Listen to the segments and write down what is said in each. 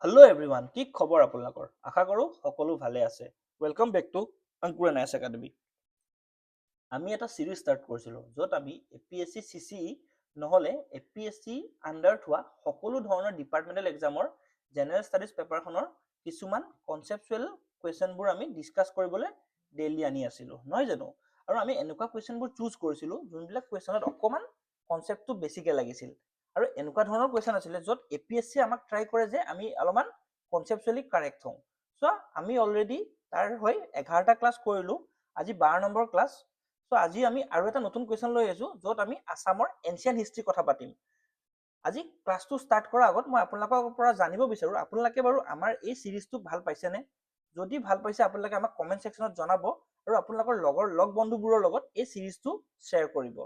Hello' everyone, কি খবৰ আপোনালোকৰ? আশা কৰোঁ সকলো ভালে আছে। Welcome back to Ankur N I S Academy. আমি এটা চিৰিজ ষ্টাৰ্ট কৰিছিলোঁ য'ত আমি APSC CCE নহ'লে APSC আণ্ডাৰত হোৱা সকলো ধৰণৰ ডিপাৰ্টমেণ্টেল এক্সামৰ জেনেৰেল ষ্টাডিজ পেপাৰখনৰ কিছুমান কনচেপচুৱেল কুৱেশ্যনবোৰ আমি ডিছকাছ কৰিবলৈ ডেইলি আনি আছিলোঁ, নহয় জানো? আৰু আমি এনেকুৱা কুৱেশ্যনবোৰ চুজ কৰিছিলোঁ যোনবিলাক কুৱেশ্যনত অকণমান কনচেপ্টটো বেছিকৈ লাগিছিল। আৰু এনেকুৱা ধৰণৰ কুৱেশ্যন আছিলে য'ত APSC আমাক ট্ৰাই কৰে যে আমি অলপমান কনচেপচুৱেলি কাৰেক্ট হওঁ। চ' আমি অলৰেডি তাৰ হৈ 11টা ক্লাছ কৰিলোঁ, আজি 12 নম্বৰ ক্লাছ। চ' আজি আমি আৰু এটা নতুন কুৱেশ্যন লৈ আহিছোঁ য'ত আমি আছামৰ এনচিয়েণ্ট হিষ্ট্ৰী কথা পাতিম। আজি ক্লাছটো ষ্টাৰ্ট কৰাৰ আগত মই আপোনালোকৰ পৰা জানিব বিচাৰোঁ আপোনালোকে বাৰু আমাৰ এই চিৰিজটো ভাল পাইছেনে? যদি ভাল পাইছে আপোনালোকে আমাক কমেণ্ট ছেকশ্যনত জনাব আৰু আপোনালোকৰ লগ বন্ধুবোৰৰ লগত এই চিৰিজটো শ্বেয়াৰ কৰিব।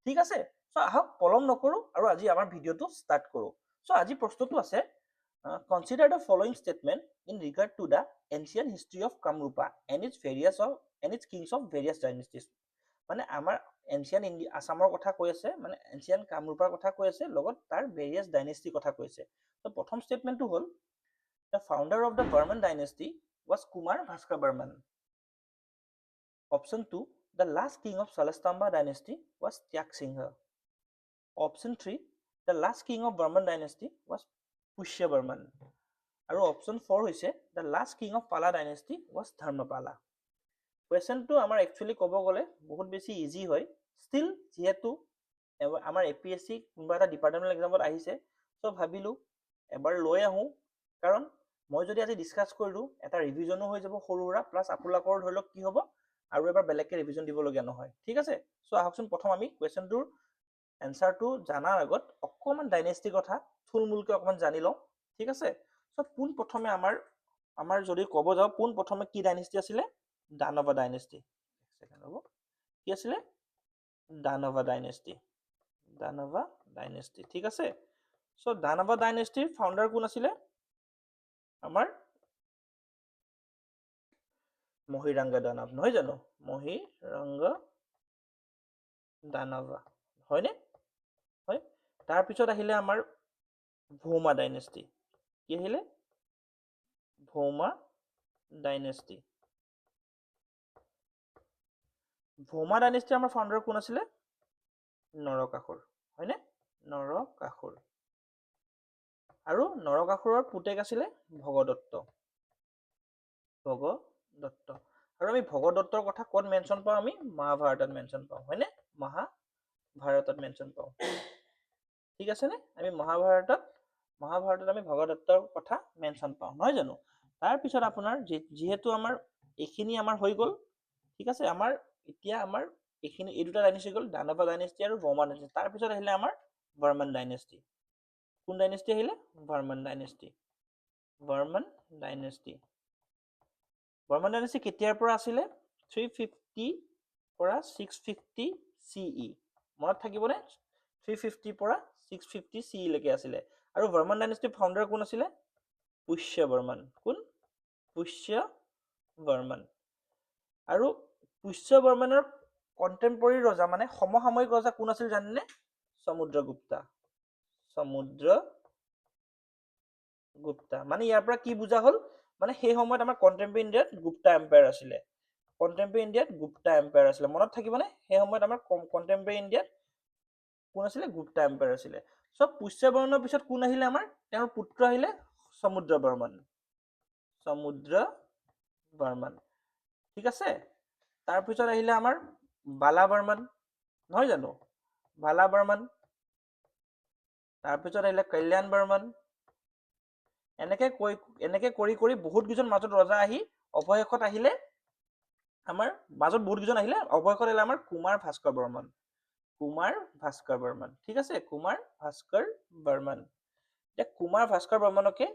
ঠিক আছে? চ' আহক পলম নকৰোঁ আৰু আজি আমাৰ ভিডিঅ'টো ষ্টাৰ্ট কৰোঁ। চ' আজি প্ৰশ্নটো আছে, consider the following statement in regard to the ancient history of Kamarupa and its kings of various dynasties. মানে আমাৰ এনচিয়েণ্ট আছামৰ কথা কৈ আছে, মানে এনচিয়েণ্ট কামৰূপাৰ কথা কৈ আছে, লগত তাৰ ভেৰিয়াছ ডাইনেষ্টিৰ কথা কৈছে। ত' প্ৰথম ষ্টেটমেণ্টটো হ'ল, the founder of the Varman dynasty was Kumar Bhaskar Burman. Option 2, the last king of Salastamba dynasty was Tyak Singha. Option 3, the last king of Burman dynasty was Pushya Burman. আৰু option 4 হৈছে, the last king of Pala dynasty was Dharmapala. কুৱেশ্যনটো আমাৰ actually ক'ব গ'লে বহুত বেছি easy হয়। Still যিহেতু আমাৰ APSC কোনোবা এটা ডিপাৰ্টমেণ্টেল এক্সামত আহিছে, চ' ভাবিলোঁ এবাৰ লৈ আহোঁ, কাৰণ মই যদি আজি ডিছকাছ কৰিলোঁ এটা ৰিভিজনো হৈ যাব সৰু সুৰা, প্লাছ আপোনালোকৰ ধৰি লওক কি হ'ব আৰু এবাৰ বেলেগকৈ ৰিভিজন দিবলগীয়া নহয়। ঠিক আছে? চ' আহকচোন প্ৰথম আমি কুৱেশ্যনটোৰ এনচাৰটো জানাৰ আগত অকণমান ডাইনেষ্টিৰ কথা থুলমূলকৈ অকণমান জানি লওঁ। ঠিক আছে? চ' পোনপ্ৰথমে আমাৰ যদি ক'ব যাওঁ পোনপ্ৰথমে কি ডাইনেষ্টি আছিলে? দানৱা ডাইনেষ্টি। হ'ব, কি আছিলে? দানৱা ডাইনেষ্টি। দানৱা ডাইনেষ্টি। ঠিক আছে? চ' দানৱা ডাইনেষ্টিৰ ফাউণ্ডাৰ কোন আছিলে? আমাৰ মহিৰাংগা দানৱ, নহয় জানো? মহিৰাংগা দানৱা, হয়নে? হয়। তাৰপিছত আহিলে আমাৰ ভৌমা ডাইনেষ্টি। কি আহিলে? ভৌমা ডাইনেষ্টি। ভৌমা ডাইনেষ্টিৰ আমাৰ ফাউণ্ডাৰ কোন আছিলে? নৰকাসুৰ, হয়নে? নৰকাসুৰ। আৰু নৰকাসুৰৰ পুতেক আছিলে ভগদত্ত। ভগদত্ত। আৰু আমি ভগদত্তৰ কথা ক'ত মেনশ্যন পাওঁ? আমি মহাভাৰতত মেনশ্যন পাওঁ, হয়নে? মহাভাৰতত মেনশ্যন পাওঁ। ঠিক আছেনে? আমি মহাভাৰতত আমি ভগদত্তৰ কথা মেনশ্যন পাওঁ, নহয় জানো? তাৰপিছত আপোনাৰ যিহেতু আমাৰ এইখিনি আমাৰ হৈ গ'ল, ঠিক আছে? এতিয়া আমাৰ এই দুটা ডাইনেষ্টি গ'ল, দানৱা ডাইনেষ্টি আৰু ভৌমা ডাইনেষ্টি। তাৰপিছত আহিলে আমাৰ বৰ্মন ডাইনেষ্টি। কোন ডাইনেষ্টি আহিলে? Varman dynasty. Varman dynasty. Varman dynasty কেতিয়াৰ পৰা আছিলে? 350 পৰা 650 CE। মনত থাকিবনে? 350 পৰা 650 CE লৈকে আছিলে। আৰু বৰ্মন ডাইনেষ্টিৰ ফাউণ্ডাৰ কোন আছিলে? পুষ্য বৰ্মন। কোন? পুষ্য বৰ্মন। আৰু পুষ্য বৰ্মনৰ কণ্টেম্পৰেৰী ৰজা, মানে সমসাময়িক ৰজা কোন আছিল জানেনে? সমুদ্ৰগুপ্তা। সমুদ্ৰগুপ্তা। মানে ইয়াৰ পৰা কি বুজা হ'ল? মানে সেই সময়ত আমাৰ কণ্টেম্পৰেৰী ইণ্ডিয়াত গুপ্তা এম্পায়াৰ আছিলে। কণ্টেম্পৰেৰী ইণ্ডিয়াত গুপ্তা এম্পায়াৰ আছিলে। মনত থাকিবনে? সেই সময়ত আমাৰ কণ্টেম্পৰেৰী ইণ্ডিয়াত কোন আছিলে? গুপ্তা এম্পায়াৰ আছিলে। চ' পুষ্য বৰ্মনৰ পিছত কোন আহিলে আমাৰ? তেওঁৰ পুত্ৰ আহিলে সমুদ্ৰ বৰ্মন। সমুদ্ৰ বৰ্মন। ঠিক আছে? তাৰপিছত আহিলে আমাৰ বালা বৰ্মন, নহয় জানো? বালা বৰ্মন। তাৰপিছত আহিলে কল্যাণ বৰ্মন। এনেকে কৰি কৰি বহুত কেইজন মাজত ৰজা আহি অৱশেষত আহিলে আমাৰ অৱশেষত আহিলে আমাৰ কুমাৰ ভাস্কৰ বৰ্মন। কুমাৰ ভাস্কৰ বৰ্মন। ঠিক আছে? কুমাৰ ভাস্কৰ বৰ্মন। এতিয়া কুমাৰ ভাস্কৰ বৰ্মনকে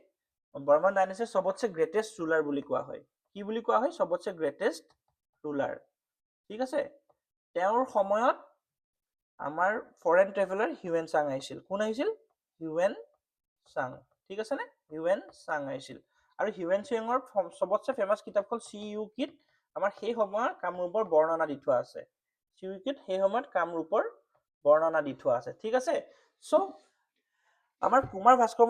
বৰ্মন ডাইনেষ্টিৰ চবতছে গ্ৰেটেষ্ট ৰুলাৰ বুলি কোৱা হয়। কি বুলি কোৱা হয়? চবতছে গ্ৰেটেষ্ট ৰুলাৰ। ঠিক আছে? তেওঁৰ সময়ত আমাৰ ফৰেন ট্ৰেভেলাৰ হিউৱেন চাং আহিছিল। কোন আহিছিল? Hiuen Tsang. ঠিক আছেনে? হিউৱেন চাং আহিছিল। আৰু হিউৱেন চাঙৰ চবতছে ফেমাছ কিতাপখন CUKত আমাৰ সেই সময়ৰ কামৰূপৰ বৰ্ণনা দি থোৱা আছে। CUKত সেই সময়ত কামৰূপৰ বৰ্ণনা দি থোৱা আছে। ঠিক আছে? চ' আমাৰ কুমাৰ ভাস্কৰ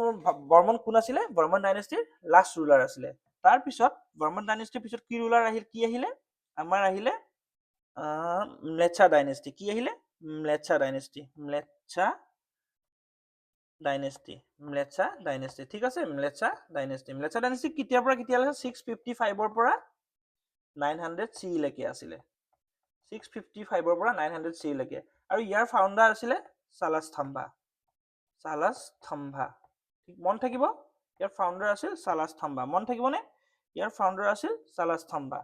বৰ্মন কোন আছিলে বৰ্মন ডাইনেষ্টিৰ লাষ্ট ৰুলাৰ আছিলে তাৰ পিছত বৰ্মন ডাইনেষ্টিৰ পিছত কি ৰুলাৰ আহিল কি আহিলে আমাৰ আহিলে ম্লেচ্ছা ডাইনেষ্টি কি আহিলে ম্লেচ্ছা ডাইনেষ্টি ঠিক আছে ম্লেচ্ছা ডাইনেষ্টি কেতিয়াৰ পৰা কেতিয়ালৈকে 655 ৰ পৰা 900 CE লৈকে আছিলে 655 ৰ পৰা 900 CE লৈকে আৰু ইয়াৰ ফাউণ্ডাৰ আছিলে সালাস্তম্ভা ঠিক মন থাকিব ইয়াৰ ফাউণ্ডাৰ আছিল সালাস্তম্ভা মন থাকিবনে ইয়াৰ ফাউণ্ডাৰ আছিল সালাস্তম্ভা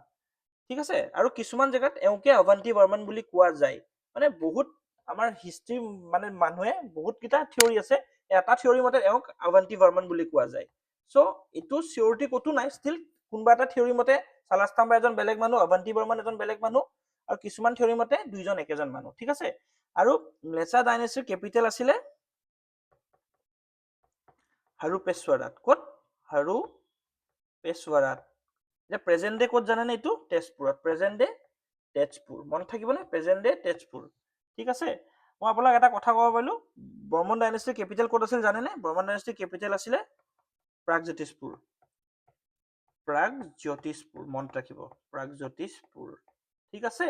ঠিক আছে আৰু কিছুমান জেগাত এওঁকে অৱন্তি বৰ্মন বুলি কোৱা যায় মানে বহুত আমাৰ হিষ্ট্ৰী মানে মানুহে বহুত কিটা থিওৰি আছে এটা থিওৰি মতে এওঁক অৱন্তি বৰ্মন বুলি কোৱা যায় সো এটো সিউৰিটি কতো নাই ষ্টিল কোনবা এটা থিওৰি মতে সালাস্তম্ভা এজন বেলেগ মানুহ অৱন্তি বৰ্মন এজন বেলেগ মানুহ আৰু কিছুমান থিওৰি মতে দুইজন একেজন মানুহ ঠিক আছে আৰু ম্লেচ্ছা ডাইনেষ্টিৰ কেপিটেল আছিলে হাৰুপেশ্বৰাত ক'ত হাৰুপেশ্বৰাত যে প্ৰেজেন্ট ডে ক'ত জানেনে এইটো তেজপুৰত প্ৰেজেন্ট ডে তেজপুৰ মন থাকিবনে প্ৰেজেন্ট ডে তেজপুৰ ঠিক আছে মই আপোনাক এটা কথা ক'ব পাৰিলো বৰ্মন ডাইনেষ্টিৰ কেপিটেল ক'ত আছিল জানেনে বৰ্মন ডাইনেষ্টিৰ কেপিটেল আছিলে প্ৰাগজ্যোতিষপুৰ মন ৰাখিব প্ৰাগজ্যোতিষপুৰ ঠিক আছে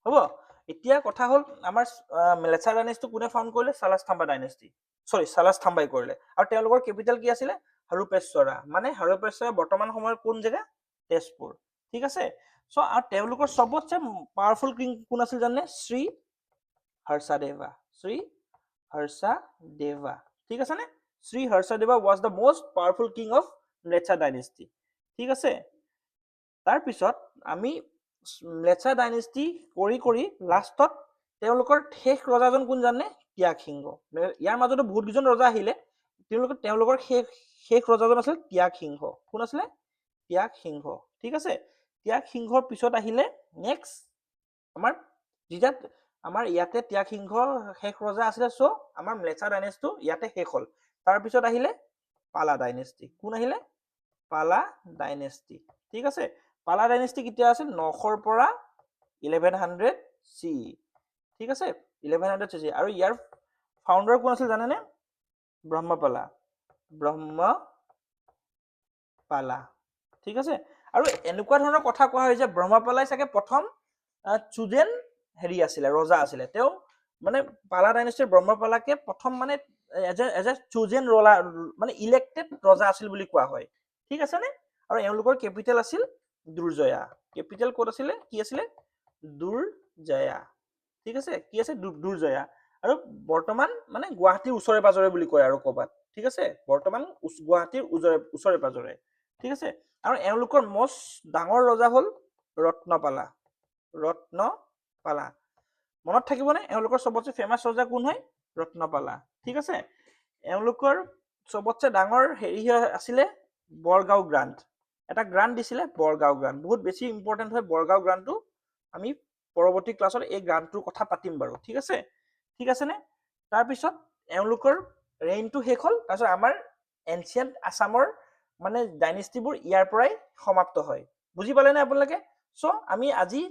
হ'ব এতিয়া কথা হ'ল আমাৰ ম্লেচ্ছা ডাইনেষ্টি কোনে ফাউণ্ড কৰিলে সালাস্তম্ভা ডাইনেষ্টি সালাস্তম্ভাই কৰিলে আৰু তেওঁলোকৰ কেপিটেল কি আছিলে হাৰুপেশ্বৰা মানে হাৰুপেশ্বৰা বৰ্তমান সময়ৰ কোন জেগা তেজপুৰ ঠিক আছে সো আৰু তেওঁলোকৰ সবতছে পাৱাৰফুল কিং কোন আছিল জানে শ্ৰী হৰ্ষদেৱা ঠিক আছে নে Shri Harshadeva was the most powerful king of Mlechchha dynasty ঠিক আছে তাৰ পিছত আমি ম্লেচ্ছা ডাইনেষ্টি কৰি কৰি লাষ্টত তেওঁলোকৰ শেষ ৰজাজন কোন জানে ত্যাগসিংহ ইয়াৰ মাজতো বহুত কিজন ৰজা আহিলে তেওঁলোকৰ শেষ ৰজাজন আছিল ত্যাগসিংহ কোন আছিলে ত্যাগসিংহ ঠিক আছে ত্যাগসিংহৰ পিছত আহিলে নেক্সট আমাৰ যেতিয়া আমাৰ ইয়াতে ত্যাগসিংহ শেষ ৰজা আছিলে সো আমাৰ ম্লেচ্ছা ডাইনেষ্টি ইয়াতে শেষ হ'ল তাৰ পিছত আহিলে পালা ডাইনেষ্টি কোন আহিলে পালা ডাইনেষ্টি ঠিক আছে পালা ডাইনেষ্টি কেতিয়া আছিল 900 ৰ পৰা 1100 CE ঠিক আছে 1100 CE আৰু ইয়াৰ ফাউণ্ডাৰ কোন আছিল জানেনে ব্ৰহ্মপালা ঠিক আছে আৰু এনেকুৱা ধৰণৰ কথা কোৱা হয় যে ব্ৰহ্মপালাই চাগে প্ৰথম চুজেন হেৰি আছিলে ৰজা আছিলে তেওঁ মানে পালা ডাইনেষ্টিৰ ব্ৰহ্মপালাকে প্ৰথম মানে এজ এ চুজেন ৰলা মানে ইলেক্টেড ৰজা আছিল বুলি কোৱা হয় ঠিক আছে নে আৰু এওঁলোকৰ কেপিটেল আছিল দুৰ্জয়া কেপিটেল ক'ত আছিলে কি আছিলে দুৰ্জয়া ঠিক আছে কি আছে দুৰ্জয়া আৰু বৰ্তমান মানে গুৱাহাটীৰ ওচৰে পাজৰে বুলি কয় আৰু ক'বাত ঠিক আছে বৰ্তমান গুৱাহাটীৰ ওচৰে পাজৰে ঠিক আছে আৰু এওঁলোকৰ most ডাঙৰ ৰজা হ'ল ৰত্নপালা মনত থাকিবনে এওঁলোকৰ সবতছে ফেমাছ ৰজা কোন হয় ৰত্নপালা ঠিক আছে এওঁলোকৰ সবতছে ডাঙৰ হেৰি আছিলে বৰগাঁও গ্ৰান্ট এটা গ্ৰান্ট দিছিলে বৰগাঁও গ্ৰান্ট বহুত বেছি ইম্পৰ্টেণ্ট হয় বৰগাঁও গ্ৰান্টটো আমি পৰৱৰ্তী ক্লাছত এই গ্ৰান্টটোৰ কথা পাতিম বাৰু ঠিক আছে নে তাৰপিছত এওঁলোকৰ ৰেইনটো শেষ হ'ল তাৰপিছত আমাৰ এনচিয়েণ্ট আছামৰ মানে ডাইনেষ্টিবোৰ ইয়াৰ পৰাই সমাপ্ত হয় বুজি পালে নে আপোনালোকে সো আমি আজি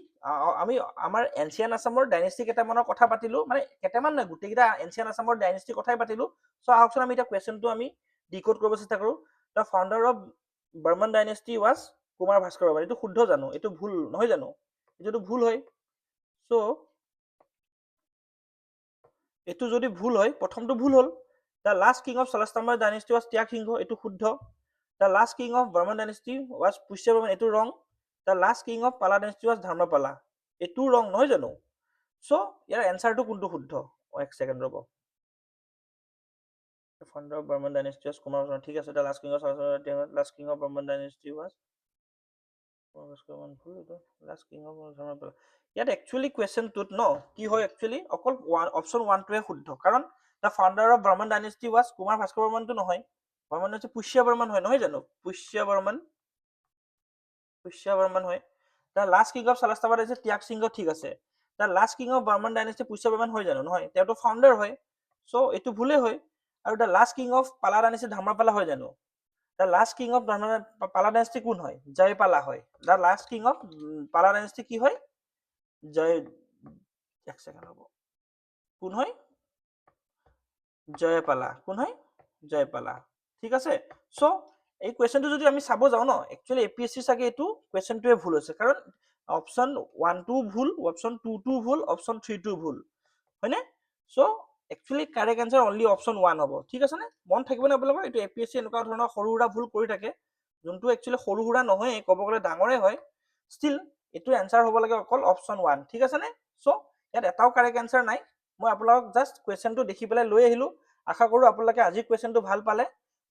আমি আমাৰ এনচিয়েণ্ট আছামৰ ডাইনেষ্টি কেইটামানৰ কথা পাতিলো মানে কেইটামান নহয় গোটেইকেইটা এনচিয়েণ্ট আছামৰ ডাইনেষ্টি কথাই পাতিলো সো আহকচোন আমি এতিয়া কুৱেশ্যনটো আমি ডিকোড কৰিব চেষ্টা কৰো the founder of Varman dynasty was Kumar Bhaskar Varman এইটো শুদ্ধ জানো এইটো ভুল নহয় জানো এইটো ভুল হয় সো এইটো যদি ভুল হয় প্ৰথমটো ভুল হ'ল the last king of Salastambha dynasty was Tyagasingha এইটো শুদ্ধ the last king of Varman dynasty was Pushya Varman এইটো wrong the last king of Pala dynasty was Dharmapala এইটো ৰং নহয় জানো সো ইয়াৰ এনসাৰটো কোনটো শুদ্ধ এক সেকেন্ড ৰব founder of Varman dynasty was Kumar Bhaskar ঠিক আছে the last king of last king of Varman dynasty was last king of Dharmapala ইয়াত একচুয়ালি কুৱেশ্যনটোত ন কি হয় একচুয়ালি অকল অপচন 1 টোৱে শুদ্ধ কাৰণ the founder of Varman dynasty was Kumar Bhaskar বৰ্মনটো নহয় বৰ্মন ডাইনেষ্টি পুষ্য বৰ্মন হয় নহয় জানো পুষ্য বৰ্মন হয় the last king of Salastambha dynasty Tyagasingha ঠিক আছে the last king of Varman dynasty Pushya Varman হয় জানো নহয় তেওঁটো ফাউণ্ডাৰ হয় সো এইটো ভুলে হয় আৰু the last king of Pala dynasty Dharmapala হয় জানো the last king of Pala dynasty কোন হয় জয়পালা হয় the last king of Pala dynasty কি হয় এক সেকেন্ড হ'ব কোন হয় জয়পালা কোন হয় জয়পালা ঠিক আছে সো এই কোৱেশ্চনটো যদি আমি চাব যাওঁ ন একচুৱেলি এপিএসসি চাগে এইটো কোৱেশ্চনটোৱে ভুল হৈছে কাৰণ অপচন 1 টো ভুল অপচন 2 টো ভুল অপচন 3 টো ভুল হয়নে so actually correct answer only option 1 হ'ব ঠিক আছে নে মন থাকিব না আপোনালোকৰ এইটো এপিএসসি এনেকুৱা ধৰণৰ সৰু সুৰা ভুল কৰি থাকে যোনটো একচুৱেলি সৰু সুৰা নহয় ক'ব গ'লে ডাঙৰে হয় ষ্টিল এইটো এনসাৰ হ'ব লাগে অকল অপচন 1 ঠিক আছে নে সো ইয়াত এটাও কাৰেক্ট এনসাৰ নাই মই আপোনালোকক জাষ্ট কোৱেশ্চনটো দেখি পেলাই লৈ আহিলো আশা কৰো আপোনালোকে আজি কোৱেশ্চনটো ভাল পালে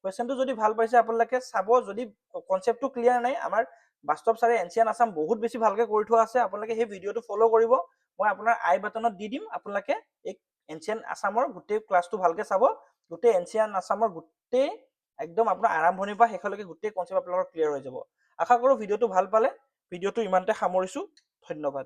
কোৱেশ্চনটো যদি ভাল পাইছে আপোনালোকে চাব যদি কনসেপ্টটো ক্লিয়াৰ নাই আমাৰ বাস্তৱ ছাৰে এনচিয়ান আসাম বহুত বেছি ভালকে কৰি থোৱা আছে আপোনালোকে সেই ভিডিঅটো ফলো কৰিব মই আপোনাৰ আই বাটনত দি দিম আপোনালোকে এই এনচিয়ান আসামৰ গোটেই ক্লাছটো ভালকে চাব গোটেই এনচিয়ান আসামৰ গোটেই একদম আপোনাৰ আৰম্ভণিৰ পৰা শেষলৈকে গোটেই কনসেপ্ট আপোনালোকৰ ক্লিয়াৰ হৈ যাব আশা কৰো ভিডিঅটো ভাল পালে ভিডিঅটো ইমানতে সামৰিছো ধন্যবাদ